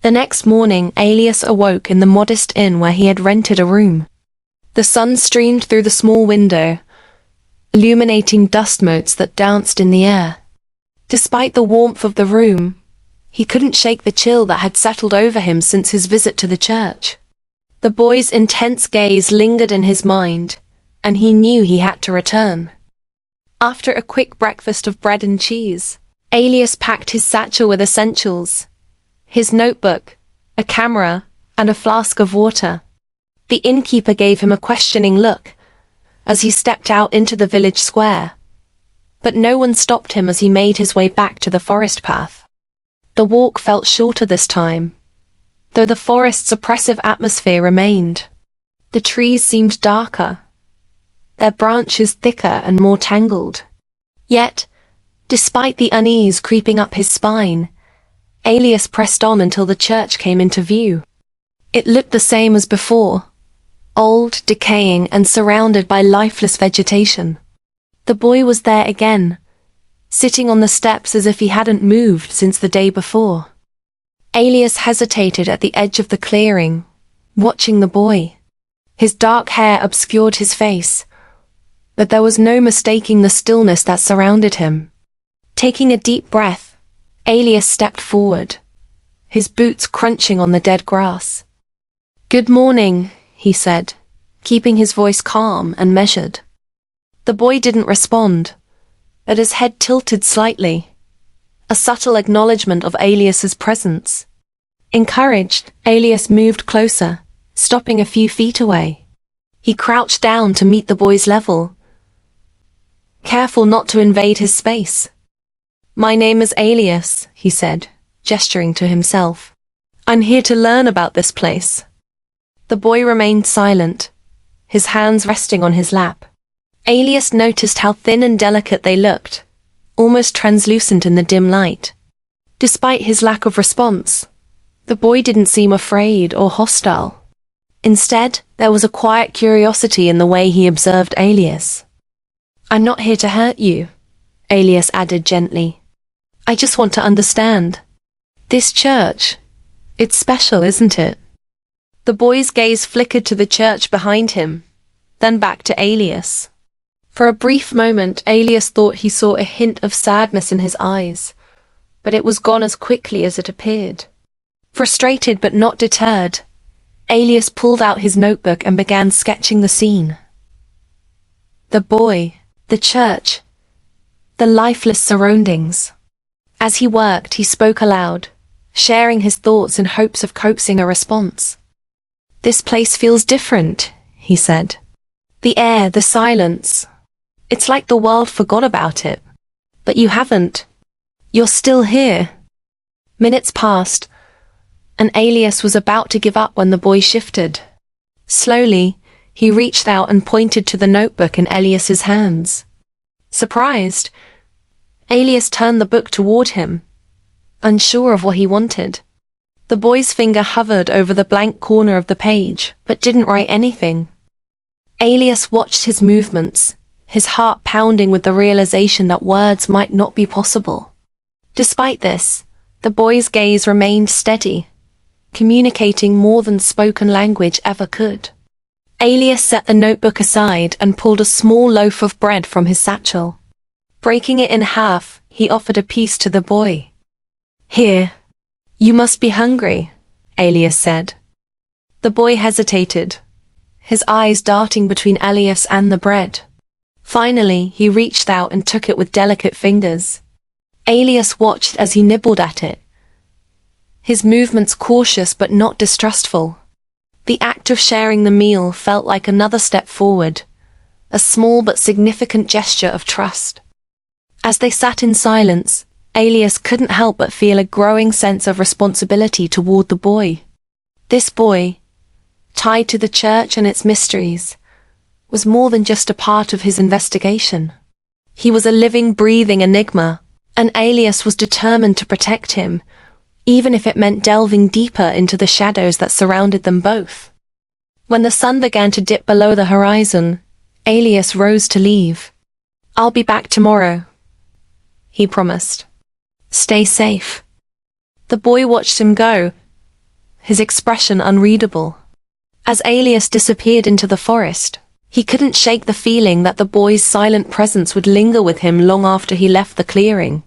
The next morning, Alias awoke in the modest inn where he had rented a room. The sun streamed through the small window, illuminating dust motes that danced in the air. Despite the warmth of the room, he couldn't shake the chill that had settled over him since his visit to the church. The boy's intense gaze lingered in his mind, and he knew he had to return. After a quick breakfast of bread and cheese, Alias packed his satchel with essentials, his notebook, a camera, and a flask of water. The innkeeper gave him a questioning look as he stepped out into the village square, but no one stopped him as he made his way back to the forest path. The walk felt shorter this time, though the forest's oppressive atmosphere remained. The trees seemed darker, their branches thicker and more tangled. Yet, despite the unease creeping up his spine, Alias pressed on until the church came into view. It looked the same as before, old, decaying, and surrounded by lifeless vegetation. The boy was there again, sitting on the steps as if he hadn't moved since the day before. Alias hesitated at the edge of the clearing, watching the boy. His dark hair obscured his face, but there was no mistaking the stillness that surrounded him. Taking a deep breath, Alias stepped forward, his boots crunching on the dead grass. "Good morning," he said, keeping his voice calm and measured. The boy didn't respond, but his head tilted slightly, a subtle acknowledgement of Alias's presence. Encouraged, Alias moved closer, stopping a few feet away. He crouched down to meet the boy's level, careful not to invade his space. "My name is Alias," he said, gesturing to himself. "I'm here to learn about this place." The boy remained silent, his hands resting on his lap. Alias noticed how thin and delicate they looked, almost translucent in the dim light. Despite his lack of response, the boy didn't seem afraid or hostile. Instead, there was a quiet curiosity in the way he observed Alias. "I'm not here to hurt you," Alias added gently. "I just want to understand. This church, it's special, isn't it?" The boy's gaze flickered to the church behind him, then back to Alias. For a brief moment, Alias thought he saw a hint of sadness in his eyes, but it was gone as quickly as it appeared. Frustrated but not deterred, Alias pulled out his notebook and began sketching the scene. The boy, the church, the lifeless surroundings. As he worked, he spoke aloud, sharing his thoughts in hopes of coaxing a response. "This place feels different," he said. "The air, the silence. It's like the world forgot about it. But you haven't. You're still here." Minutes passed, and Alias was about to give up when the boy shifted. Slowly, he reached out and pointed to the notebook in Alias's hands. Surprised, Alias turned the book toward him, unsure of what he wanted. The boy's finger hovered over the blank corner of the page, but didn't write anything. Alias watched his movements, his heart pounding with the realization that words might not be possible. Despite this, the boy's gaze remained steady, communicating more than spoken language ever could. Alias set the notebook aside and pulled a small loaf of bread from his satchel. Breaking it in half, he offered a piece to the boy. "Here. You must be hungry," Alias said. The boy hesitated, his eyes darting between Alias and the bread. Finally, he reached out and took it with delicate fingers. Alias watched as he nibbled at it, his movements cautious but not distrustful. The act of sharing the meal felt like another step forward, a small but significant gesture of trust. As they sat in silence, Alias couldn't help but feel a growing sense of responsibility toward the boy. This boy, tied to the church and its mysteries, was more than just a part of his investigation. He was a living, breathing enigma, and Alias was determined to protect him, even if it meant delving deeper into the shadows that surrounded them both. When the sun began to dip below the horizon, Alias rose to leave. "I'll be back tomorrow," he promised. "Stay safe." The boy watched him go, his expression unreadable. As Alias disappeared into the forest, he couldn't shake the feeling that the boy's silent presence would linger with him long after he left the clearing.